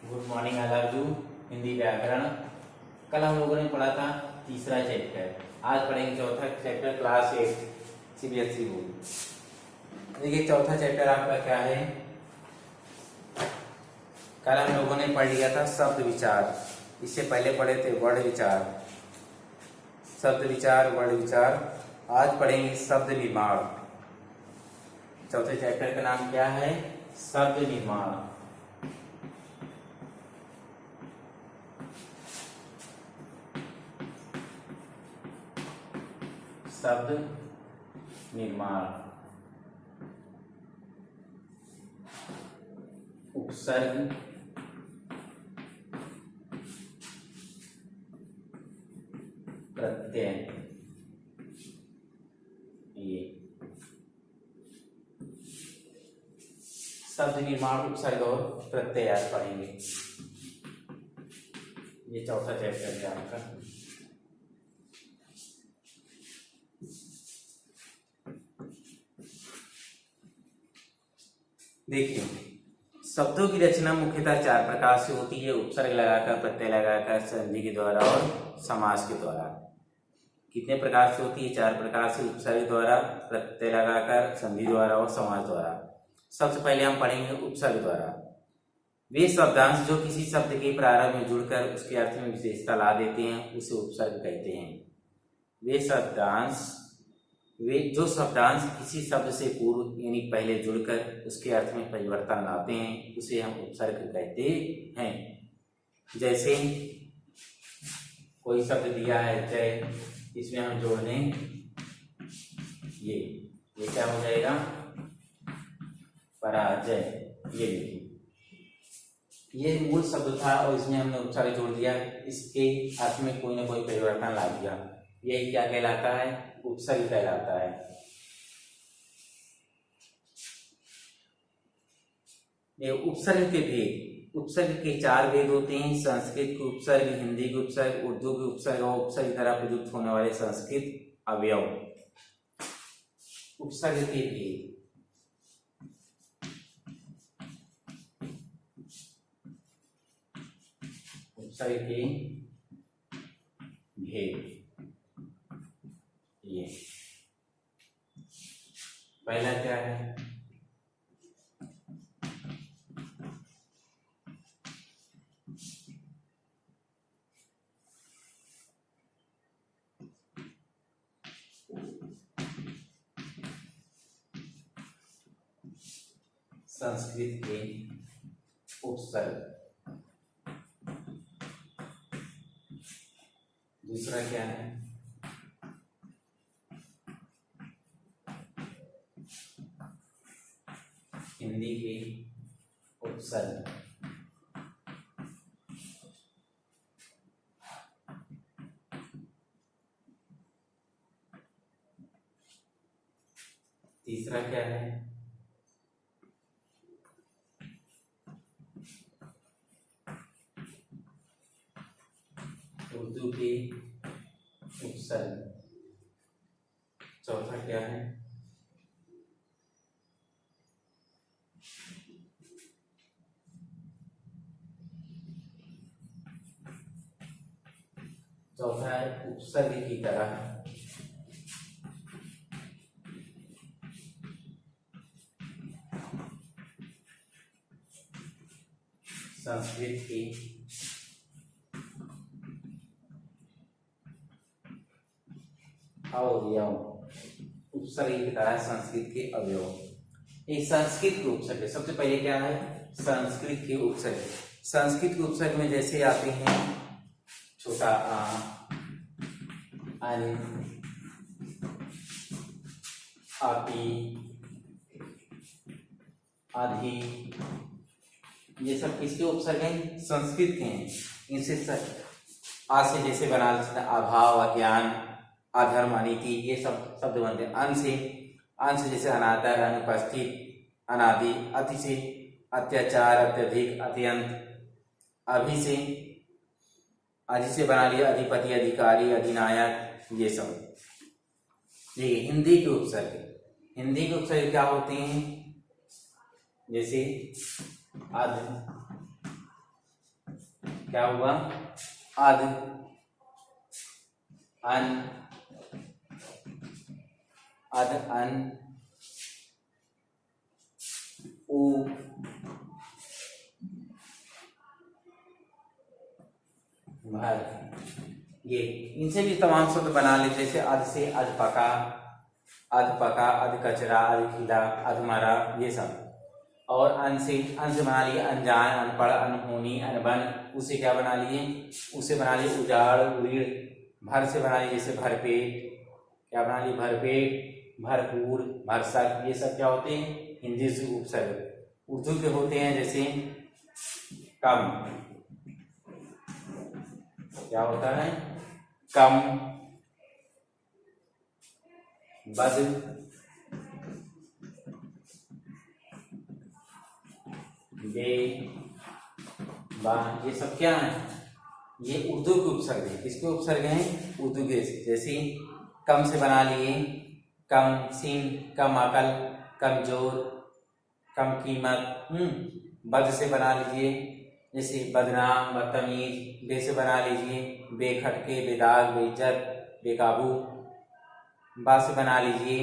Good morning I love you. Hindi व्याकरण। कल हम लोगों ने पढ़ा था तीसरा चैप्टर। आज पढ़ेंगे चौथा चैप्टर क्लास 8 सीबीएसई बोर्ड। देखिए चौथा चैप्टर आपका क्या है। कल हम लोगों ने पढ़ लिया था शब्द विचार। इससे पहले पढ़े थे वर्ण विचार, शब्द विचार, वर्ण विचार। आज पढ़ेंगे शब्द निर्माण। चौथे चैप्टर का नाम क्या है? शब्द निर्माण। शब्द निर्माण। उपसर्ग, प्रत्यय, ये शब्द निर्माण, उपसर्ग और प्रत्यय आज पढ़ेंगे। ये चौथा चैप्टर है आपका। देखिए शब्दों की रचना मुख्यतः चार प्रकार से होती है: उपसर्ग लगाकर, प्रत्यय लगाकर, संधि के द्वारा और समास के द्वारा। कितने प्रकार से होती है? चार प्रकार से। उपसर्ग द्वारा, प्रत्यय लगाकर, संधि द्वारा और समास द्वारा। सबसे पहले हम पढ़ेंगे उपसर्ग द्वारा। वे शब्दांश जो किसी शब्द के प्रारंभ में जुड़कर उसके अर्थ में विशेषता ला देते हैं उसे उपसर्ग कहते हैं। वे जो शब्दांश किसी शब्द से पूर्व यानी पहले जुड़कर उसके अर्थ में परिवर्तन लाते हैं उसे हम उपसर्ग कहते हैं। जैसे कोई शब्द दिया है जय, इसमें हम जोड़ दें ये क्या हो जाएगा? पराजय। ये देखिए ये मूल शब्द था और इसमें हमने उपसर्ग जोड़ दिया, इसके अर्थ में कोई ना कोई परिवर्तन ला दिया। यही क्या कहलाता है? उपसर्ग कहलाता है। ये उपसर्ग के भेद। उपसर्ग के चार भेद होते हैं: संस्कृत के उपसर्ग, हिंदी के उपसर्ग, उर्दू के उपसर्ग और उपसर्ग की तरह प्रयुक्त होने वाले संस्कृत अवयव। उपसर्ग के भेद। उपसर्ग के भेद। ये पहला क्या है? संस्कृत के उपसर्ग। दूसरा क्या है? हिंदी के उपसर्ग। तीसरा क्या है? उर्दू के उपसर्ग। चौथा क्या है? चौथा है उपसर्ग की तरह। संस्कृत की अवयव। उपसर्ग की तरह संस्कृत के अवयव। एक संस्कृत के उपसर्ग। सबसे पहले क्या है? संस्कृत के उपसर्ग। संस्कृत के उपसर्ग में जैसे आते हैं छोटा आ, अन, आपी, आधि, ये सब किसके उपसर्ग हैं? संस्कृत के हैं। इनसे आ से जैसे बना अभाव, अज्ञान, अधर्म, अनीति, ये सब शब्द बनते हैं। अन से जैसे अनादर, अनुपस्थित, अनादि। अति से अत्याचार, अत्यधिक, अत्यंत। अभि से अधि से बना लिया अधिपति, अधिकारी, अधिनायक, ये सब। देखिए हिंदी के उपसर्ग। हिंदी के उपसर्ग क्या होते हैं? जैसे अध, क्या हुआ, अध अन अध अन उ भर, ये इनसे भी तमाम शब्द बना लेते, जैसे अध से अधपका, अध कचरा, अध खिला, अध मरा, ये सब। और अन से बना लिए अनजान, अनपढ़, अनहोनी, अनबन। उसे क्या बना लिए, उसे बना लिए उजाड़, उड़ीड़। भर से बना लिए जैसे भरपेट, क्या बना लिए, भरपेट, भरपूर, भरसक। ये सब क्या होते हैं, हिंदी से उपसर्ग। उर्दू के होते हैं जैसे कम, क्या होता है, कम, बद, बे, बा। ये सब क्या है, ये उर्दू के उपसर्ग है। किसके उपसर्ग हैं, उर्दू के। जैसे कम से बना लिए कम सीन, कम अकल, कमजोर, कम कीमत। बद से बना लीजिए जैसे बदनाम, बदतमीज। बे से बना लीजिए बेखटके, बेदाग, बेइज्जत, बेकाबू। बा से बना लीजिए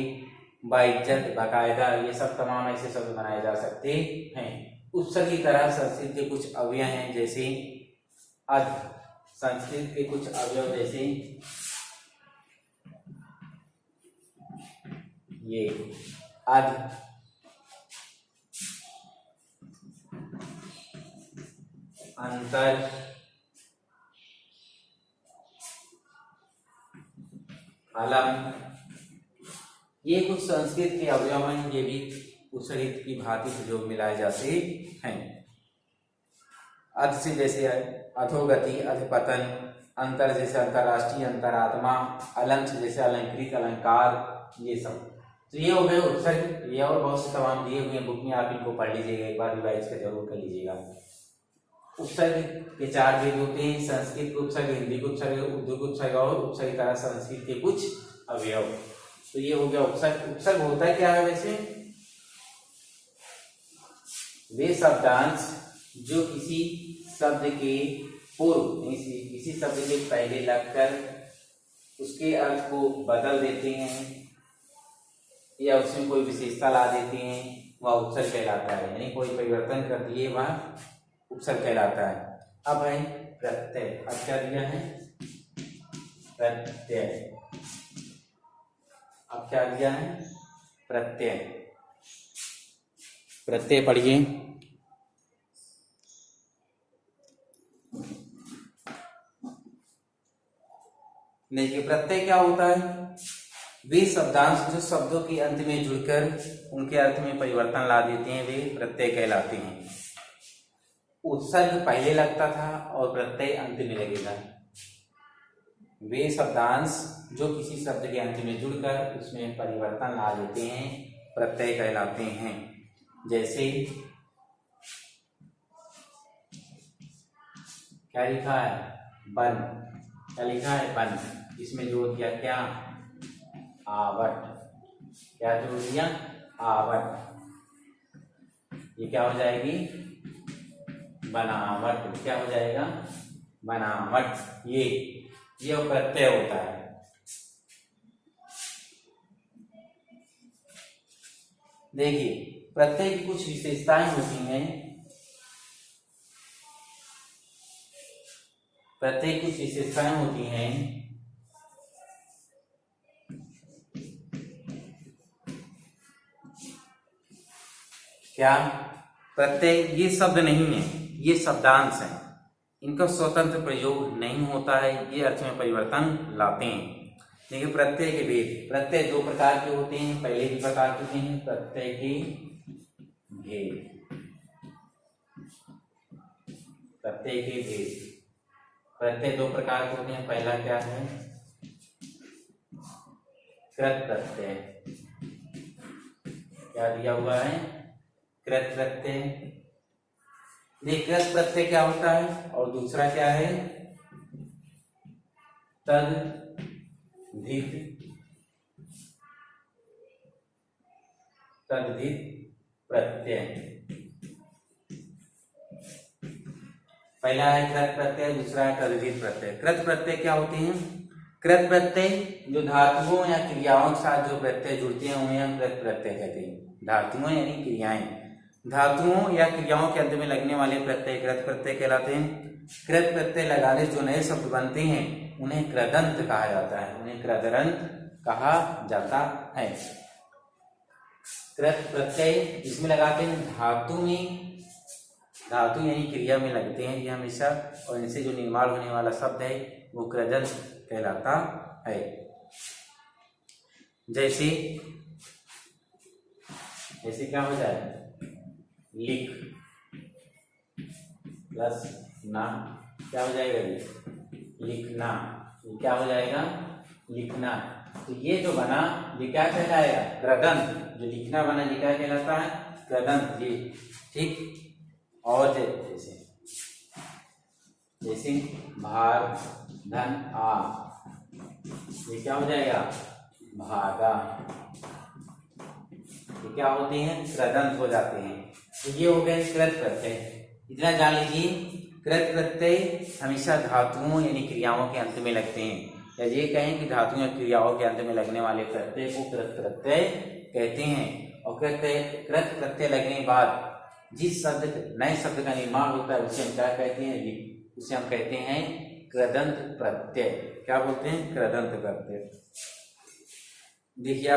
बाइज्जत, बाकायदा। ये सब तमाम ऐसे शब्द बनाए जा सकते हैं। उपसर्ग की तरह संस्कृत के कुछ अवयव हैं, जैसे अध। संस्कृत के कुछ अवयव जैसे ये अध, अंतर, अलम। ये कुछ संस्कृत के अवयव हैं, ये भी उपसर्ग की भांति प्रयोग मिलाए जाते हैं। अध से जैसे अधोगति, अधपतन। अंतर जैसे अंतरराष्ट्रीय, अंतरात्मा। अलंक जैसे अलंकृत, अलंकार, ये सब। तो ये हो गए उपसर्ग। ये और बहुत से तमाम दिए हुए हैं बुक में, आप इनको पढ़ लीजिएगा, एक बार रिवाइज कर जरूर कर लीजिएगा। उपसर्ग के 4 भेद होते हैं, संस्कृत के उपसर्ग, हिंदी के उपसर्ग, उर्दू के उपसर्ग और उपसर्ग की तरह संस्कृत के कुछ अवयव। तो ये हो गया उपसर्ग। उपसर्ग होता है क्या है वैसे, वे शब्दांश जो किसी शब्द के पूर्व, किसी शब्द के पहले लगकर उसके अर्थ को बदल देते हैं या उसमें कोई विशेषता ला देते हैं, वह उपसर्ग कहलाता है। यानी कोई परिवर्तन कर दिए वह उपसर्ग कहलाता है। अब है प्रत्यय। अब क्या दिया है, प्रत्यय। अब क्या दिया है, प्रत्यय। प्रत्यय पढ़िए। देखिए प्रत्यय क्या होता है, वे शब्दांश जो शब्दों के अंत में जुड़कर उनके अर्थ में परिवर्तन ला देते हैं, वे प्रत्यय कहलाते हैं। उपसर्ग पहले लगता था और प्रत्यय अंत में लगेगा। वे शब्दांश जो किसी शब्द के अंत में जुड़कर उसमें परिवर्तन ला देते हैं, प्रत्यय कहलाते हैं। जैसे क्या लिखा है, बन। क्या लिखा है, बन। इसमें जोड़ दिया क्या, आवट। क्या जोड़ दिया, आवट। ये क्या हो जाएगी, बनावट। क्या हो जाएगा, बनावट। ये प्रत्यय होता है। देखिए प्रत्यय की कुछ विशेषताएं होती हैं। प्रत्यय की कुछ विशेषताएं होती हैं। क्या, प्रत्यय ये शब्द नहीं है, ये शब्दांश है। इनका स्वतंत्र प्रयोग नहीं होता है, ये अर्थ में परिवर्तन लाते हैं। देखिए प्रत्यय के भेद। प्रत्यय 2 प्रकार के होते हैं, पहले भी बता चुके हैं। प्रत्यय के भेद, प्रत्यय के भेद। प्रत्यय 2 प्रकार के होते हैं। पहला क्या है, कृत प्रत्यय। क्या दिया हुआ है, कृत प्रत्यय। कृत प्रत्यय क्या होता है, और दूसरा क्या है, तद्धित प्रत्यय। पहला है कृत प्रत्यय, दूसरा है तद्धित प्रत्यय। कृत प्रत्यय क्या होते हैं? कृत प्रत्यय जो धातुओं या क्रियाओं के साथ जो प्रत्यय जुड़ते हैं उन्हें हम कृत प्रत्यय कहते हैं। धातुओं यानी क्रियाएं, धातुओं या क्रियाओं के अंत में लगने वाले प्रत्यय कृत प्रत्यय कहलाते हैं। कृत प्रत्यय लगाने जो नए शब्द बनते हैं उन्हें कृदंत कहा जाता है, उन्हें कृदंत कहा जाता है। कृत प्रत्यय इसमें लगाते हैं धातु में, धातु यानी क्रिया में लगते हैं ये हमेशा, और इनसे जो निर्माण होने वाला शब्द है वो कृदंत कहलाता है। जैसे जैसे क्या हो जाए, लिख प्लस ना क्या हो जाएगा, लिखना। ये क्या हो जाएगा, लिखना। तो ये जो बना ये क्या कहलाएगा, कृदंत। जो लिखना बना ये क्या कहलाता है, कृदंत। ये ठीक। और जैसे जैसे भाग धन आ, ये क्या हो जाएगा, भागा। ये क्या होते हैं, कृदंत हो जाते हैं। तो ये हो गए कृत प्रत्यय। इतना जान लीजिए, कृत प्रत्यय हमेशा धातुओं यानी क्रियाओं के अंत में लगते हैं, या ये कहें कि धातुओं या क्रियाओं के अंत में लगने वाले प्रत्यय को कृत प्रत्यय कहते हैं। और कृत प्रत्यय लगने के बाद जिस शब्द नए शब्द का निर्माण होता है उसे हम क्या कहते हैं, उसे हम कहते हैं कृदंत प्रत्यय। क्या बोलते हैं, कृदंत प्रत्यय। देखिए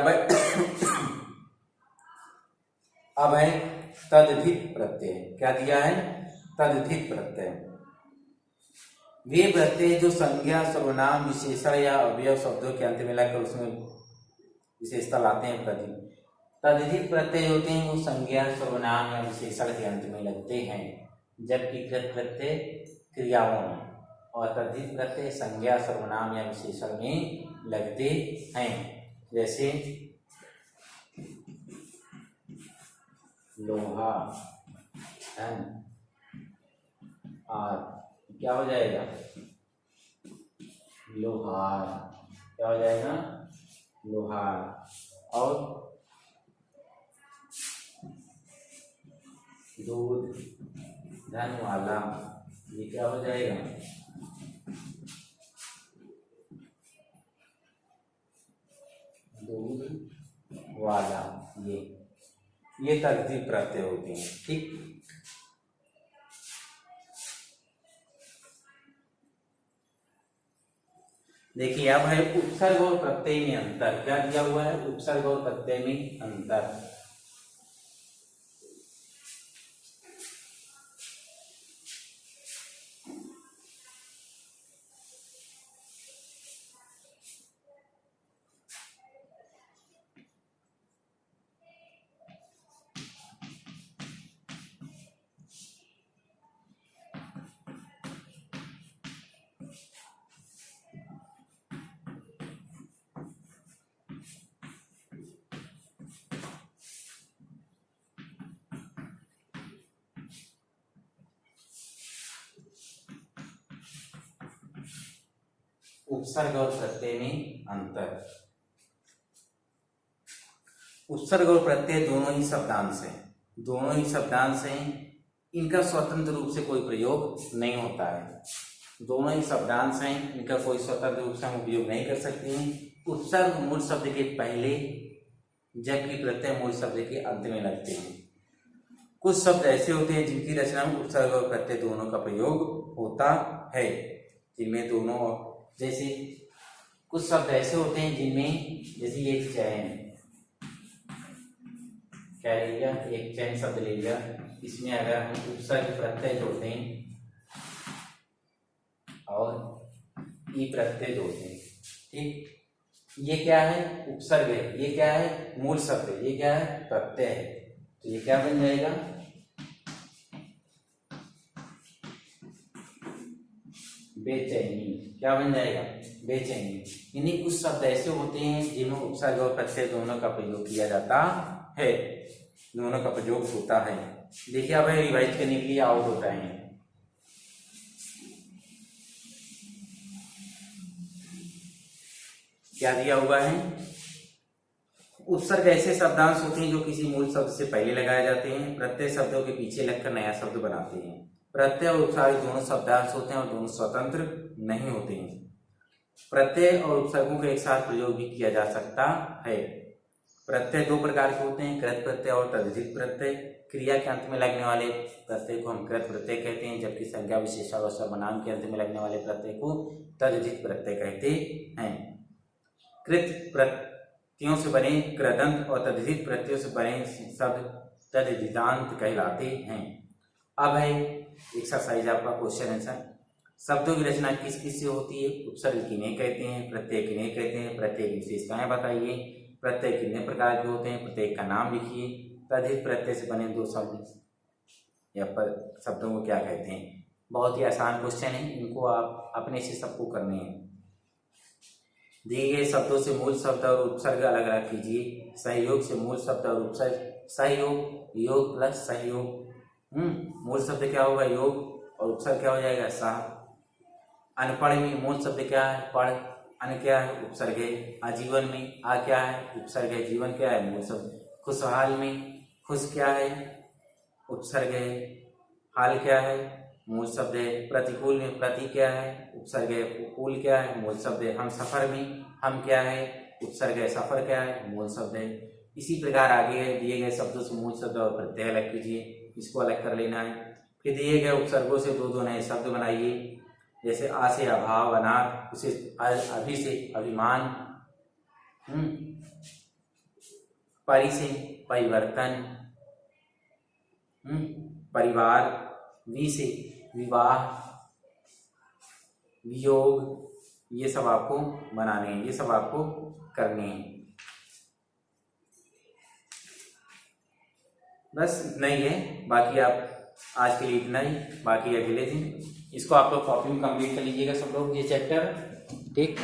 अब है तद्धित प्रत्यय। क्या दिया है, तद्धित प्रत्यय। वे प्रत्यय जो संज्ञा सर्वनाम विशेषण या अवयव शब्दों के अंत में लगकर उसमें विशेषता लाते हैं प्रति। तद्धित प्रत्यय होते हैं वो संज्ञा सर्वनाम या विशेषण के अंत में लगते हैं, जबकि कृत प्रत्यय क्रियाओं में और तद्धित प्रत्यय संज्ञा सर्वनाम या विशेषण में लगते हैं। जैसे लोहा धन आर, क्या हो जाएगा, लोहार। क्या हो जाएगा, लोहार। और दूध धन वाला, ये क्या हो जाएगा, दूध वाला। ये तद्धित प्रत्यय होते हैं। ठीक। देखिए अब है उपसर्ग और प्रत्यय में अंतर। क्या दिया हुआ है, उपसर्ग और प्रत्यय में अंतर। उपसर्ग और प्रत्यय में अंतर। उपसर्ग और प्रत्यय दोनों ही शब्दांश हैं, दोनों ही शब्दांश हैं। इनका स्वतंत्र रूप से कोई प्रयोग नहीं होता है। दोनों ही शब्दांश हैं, इनका कोई स्वतंत्र रूप से हम उपयोग नहीं कर सकते हैं। उपसर्ग मूल शब्द के पहले, जबकि प्रत्यय मूल शब्द के अंत में लगते हैं। कुछ शब्द ऐसे होते हैं जिनकी रचना में उपसर्ग और प्रत्यय दोनों का प्रयोग होता है, जिनमें दोनों, जैसे कुछ शब्द ऐसे होते हैं जिनमें, जैसे ये चैन, क्या ले लिया, एक चैन शब्द ले लिया, इसमें अगर हम उपसर्ग प्रत्यय जोड़ते हैं और ई प्रत्यय जोड़ते हैं, ठीक, ये क्या है, उपसर्ग है, ये क्या है, मूल शब्द है, ये क्या है, प्रत्यय है। तो ये क्या बन जाएगा, बेचैनी। क्या बन जाएगा, बेचैनी। इन्हीं कुछ शब्द ऐसे होते हैं जिनमें उपसर्ग और प्रत्यय दोनों का प्रयोग किया जाता है, दोनों का प्रयोग होता है। देखिए अब रिवाइज करने के लिए आउट होता है। क्या दिया हुआ है, उपसर्ग ऐसे शब्दांश होते हैं जो किसी मूल शब्द से पहले लगाए जाते हैं, प्रत्यय शब्दों के पीछे लगकर नया शब्द बनाते हैं। प्रत्यय और उपसर्ग दोनों शब्दांश होते हैं और दोनों स्वतंत्र नहीं होते हैं। प्रत्यय और उपसर्गों का एक साथ प्रयोग भी किया जा सकता है। प्रत्यय दो प्रकार के होते हैं, कृत प्रत्यय और तद्धित प्रत्यय। क्रिया के अंत में लगने वाले प्रत्यय को हम कृत प्रत्यय कहते हैं, जबकि संज्ञा विशेषण और सर्वनाम के अंत में लगने वाले प्रत्यय को तद्धित प्रत्यय कहते हैं। कृत प्रत्ययों से बने कृदंत और तद्धित प्रत्ययों से बने शब्द तद्धितांत कहलाते हैं। अब है एक्सरसाइज आपका क्वेश्चन आंसर। शब्दों की रचना किस किस से होती है? उपसर्ग किन्हें कहते हैं, प्रत्यय किन्हें कहते हैं, प्रत्यय की विशेषताएं बताइए, प्रत्यय कितने प्रकार के होते हैं, प्रत्येक का नाम लिखिए, तद्धित प्रत्यय से बने दो शब्द या पर शब्दों को क्या कहते हैं। बहुत ही आसान क्वेश्चन है, इनको आप अपने से सबको करने हैं। दिए गए शब्दों से मूल शब्द और उपसर्ग अलग अलग कीजिए। सहयोग से मूल शब्द और उपसर्ग, सहयोग योग प्लस सहयोग। मूल शब्द क्या होगा? योग और उपसर्ग क्या हो जाएगा? सह। अनपढ़ में मूल शब्द क्या है? पढ़। अन क्या है? उपसर्ग है। आजीवन में आ क्या है? उपसर्ग है। जीवन क्या है? मूल शब्द। खुशहाल में खुश क्या है? उपसर्ग है। हाल क्या है? मूल शब्द है। प्रतिकूल में प्रति क्या है? उपसर्ग है। कूल क्या है? मूल शब्द है। हम सफर में हम क्या है? उपसर्ग है। सफर क्या है? मूल शब्द है। इसी प्रकार आगे दिए गए शब्दों से मूल शब्द और प्रत्यय अलग कीजिए, इसको अलग कर लेना है। फिर दिए गए उपसर्गों से दो दो नए शब्द बनाइए, जैसे आ से अभाव, अनाथ, उसे अभि से अभिमान, परि से परिवर्तन, परिवार, वि से विवाह, वियोग, ये सब आपको बनाने हैं, ये सब आपको करने हैं। बस इतना ही है, बाकी आप आज के लिए इतना ही, बाकी अगले दिन इसको आप लोग कॉपी में कंप्लीट कर लीजिएगा सब लोग ये चैप्टर, ठीक।